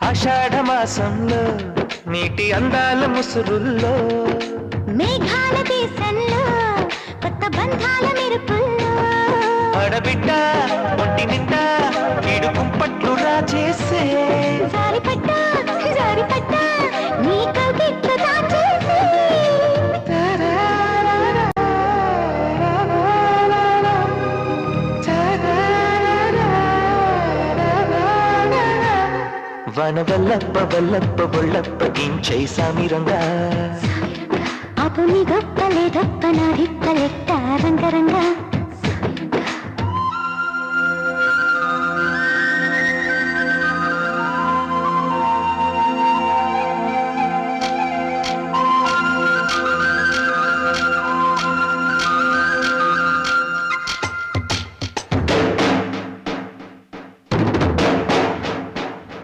ఆషాఢ మాసంలో నీటి అందాల ముసురుల్లో మేఘాల దేశంలో కొత్త బంధాల మెరుపుల్లో ఆడబిడ్డ ఒంటి నిండా వీడు కుంపట్లు రాజేసే జారిపడ్డా జారిపడ్డా నీ కవిట్లు దాచేసే వన వల్లప్ప వల్లప్ప బొల్లప్ప గించై సామిరంగా అపు నీ గొప్పలే గొప్ప నా రిప్పలెట్ట రంగరంగా